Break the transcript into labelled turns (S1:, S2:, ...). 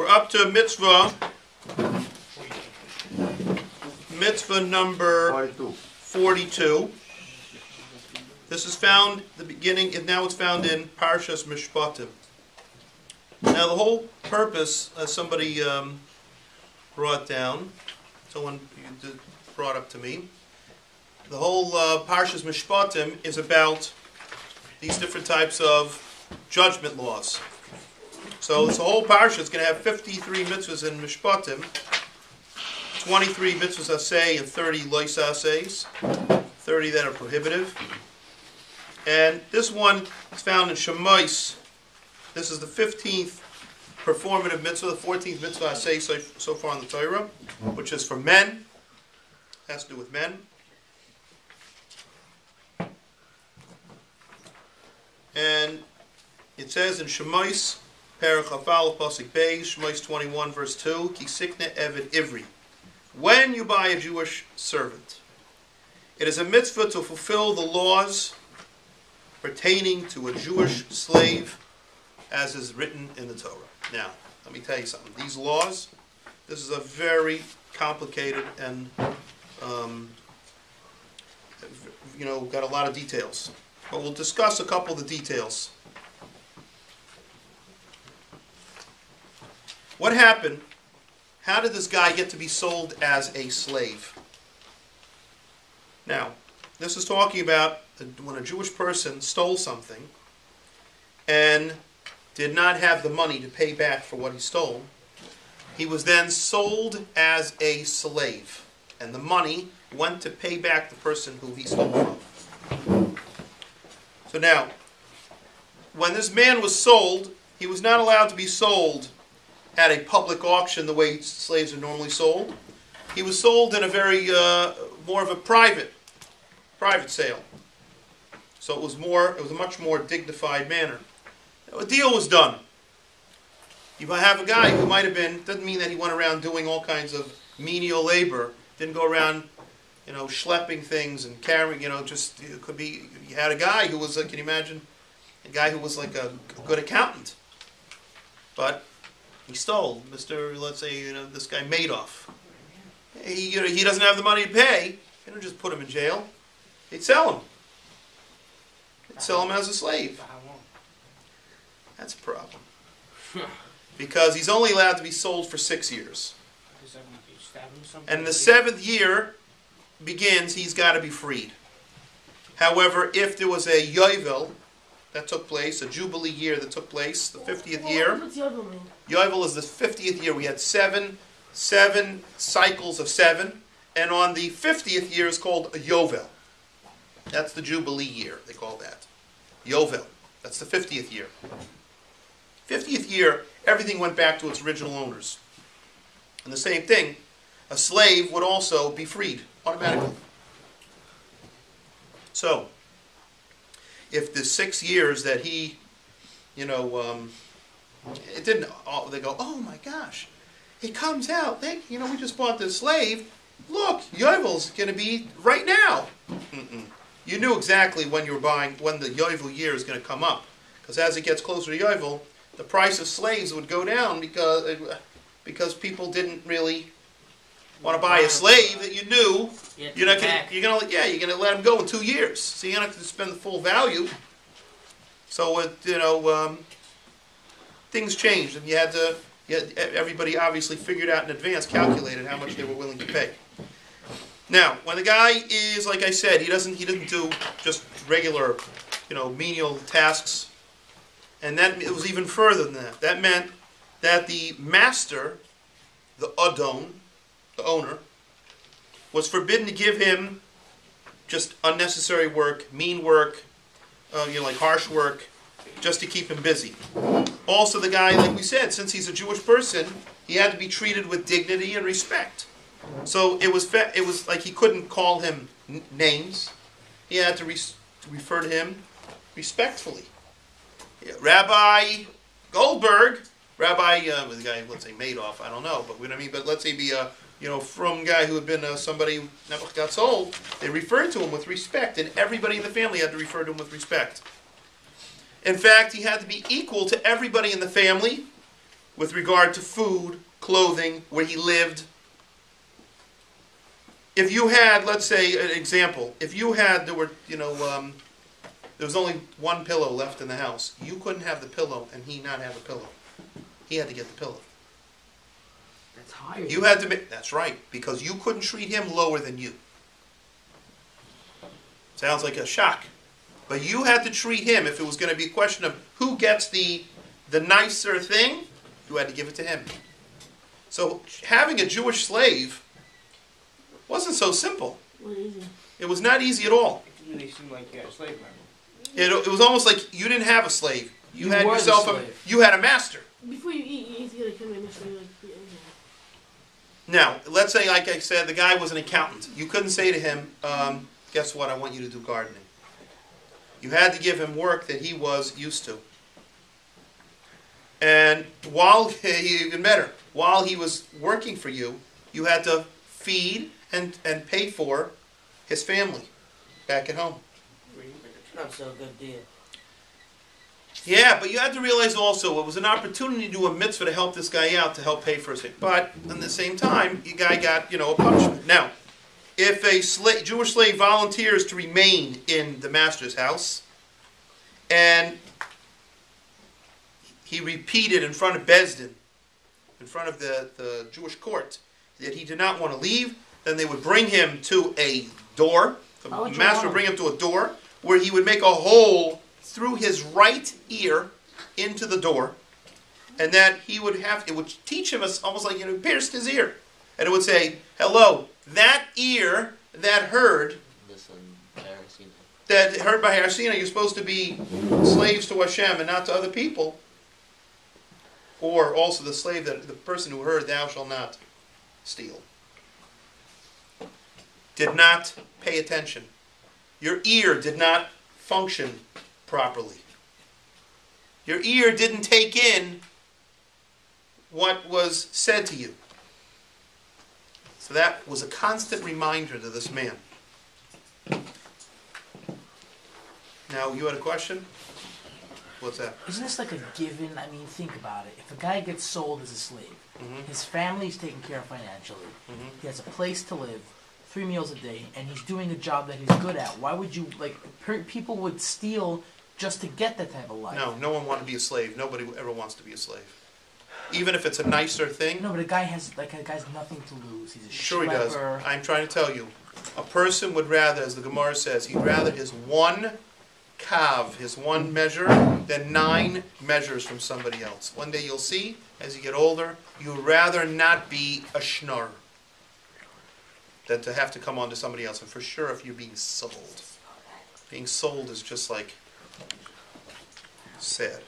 S1: up to mitzvah number 42. This is found the beginning, and now it's found in Parshas Mishpatim. Now the whole purpose, as somebody brought down, someone brought up to me, the whole Parshas Mishpatim is about these different types of judgment laws. So this whole parsha is going to have 53 mitzvahs in Mishpatim, 23 mitzvahs aseh and 30 lois asehs, 30 that are prohibitive. And this one is found in Shemais. This is the 15th performative mitzvah, the 14th mitzvah aseh so far in the Torah, which is for men. It has to do with men. And it says in Shemais, Perach Hafal Pasuk Beis, Shemais 21 verse 2, Ki Sikne Eved Ivri. When you buy a Jewish servant, it is a mitzvah to fulfill the laws pertaining to a Jewish slave as is written in the Torah. Now, let me tell you something. These laws, this is a very complicated and, got a lot of details. But we'll discuss a couple of the details. What happened? How did this guy get to be sold as a slave? Now, this is talking about when a Jewish person stole something and did not have the money to pay back for what he stole. He was then sold as a slave, and the money went to pay back the person who he stole from. So now, when this man was sold, he was not allowed to be sold at a public auction the way slaves are normally sold. He was sold in a very, more of a private sale. So it was a much more dignified manner. A deal was done. You might have a guy who might have been, doesn't mean that he went around doing all kinds of menial labor, didn't go around, schlepping things and carrying, it could be, you had a guy who was, can you imagine, a guy who was like a good accountant. But he stole, let's say, this guy Madoff. He doesn't have the money to pay. They don't just put him in jail. They'd sell him. They'd sell him as a slave. That's a problem. Because he's only allowed to be sold for 6 years. And the 7th year begins, he's got to be freed. However, if there was a yovel that took place, a jubilee year that took place, the 50th year.
S2: What's yovel mean?
S1: Yovel is the 50th year. We had seven cycles of 7, and on the 50th year is called a yovel. That's the jubilee year, they call that. Yovel. That's the 50th year. 50th year, everything went back to its original owners. And the same thing, a slave would also be freed automatically. So, if the 6 years that he, it didn't, they go, oh my gosh, it comes out, we just bought this slave, look, Yovel's going to be right now. You knew exactly when you were buying, when the Yovel year is going to come up. Because as it gets closer to Yovel, the price of slaves would go down because people didn't really want to buy a slave that you knew you're going to let him go in 2 years. So you're going to have to spend the full value. So things changed, and everybody obviously figured out in advance, calculated how much they were willing to pay. Now, when the guy is, like I said, he doesn't do just regular, menial tasks. And it was even further than that. That meant that the master, the adon, the owner, was forbidden to give him just unnecessary work, mean work, like harsh work, just to keep him busy. Also, the guy, like we said, since he's a Jewish person, he had to be treated with dignity and respect. So it was like he couldn't call him names. He had to refer to him respectfully. Yeah, Rabbi Goldberg, the guy, let's say Madoff, I don't know, but what I mean, but let's say be a from guy who had been somebody who never got sold. They referred to him with respect, and everybody in the family had to refer to him with respect. In fact, he had to be equal to everybody in the family, with regard to food, clothing, where he lived. If you had, let's say, an example, if you had, there was only one pillow left in the house, you couldn't have the pillow and he not have a pillow. He had to get the pillow.
S2: That's higher.
S1: You had to make, that's right, because you couldn't treat him lower than you. Sounds like a shock. But you had to treat him, if it was going to be a question of who gets the nicer thing, you had to give it to him. So having a Jewish slave wasn't so simple. It was not easy at all.
S3: It really seemed like you had a slave member.
S1: It was almost like you didn't have a slave. You had
S2: were the
S1: yourself
S2: slave.
S1: you had a master.
S4: Before you eat, you need to get a commandment.
S1: Now, let's say, like I said, the guy was an accountant. You couldn't say to him, guess what, I want you to do gardening. You had to give him work that he was used to. And even better, while he was working for you, you had to feed and pay for his family back at home.
S3: Not so good deal.
S1: Yeah, but you had to realize also it was an opportunity to do a mitzvah to help this guy out, to help pay for his thing. But at the same time, the guy got, a punishment. Now, if a Jewish slave volunteers to remain in the master's house, and he repeated in front of Bezdin, in front of the Jewish court, that he did not want to leave, then they would bring him to a door. The master would bring him to a door where he would make a hole through his right ear into the door, and that he would it would teach him almost like pierced his ear, and it would say, "Hello, that ear that heard." That heard by Harsina, you're supposed to be slaves to Hashem and not to other people. Or also the person who heard, "Thou shalt not steal," did not pay attention. Your ear did not function properly. Your ear didn't take in what was said to you. So that was a constant reminder to this man. Now, you had a question? What's that?
S2: Isn't this like a given? I mean, think about it. If a guy gets sold as a slave, his family's taken care of financially, he has a place to live, 3 meals a day, and he's doing a job that he's good at. Why would you, people would steal just to get that type of life?
S1: No one wanted to be a slave. Nobody ever wants to be a slave. Even if it's a nicer thing.
S2: No, but a guy's nothing to lose. He's a
S1: Sure he does.
S2: schlepper.
S1: I'm trying to tell you. A person would rather, as the Gemara says, he'd rather his one kav, his one measure, than 9 measures from somebody else. One day you'll see, as you get older, you'd rather not be a schnorr than to have to come on to somebody else. And for sure, if you're being sold. Being sold is just like sad.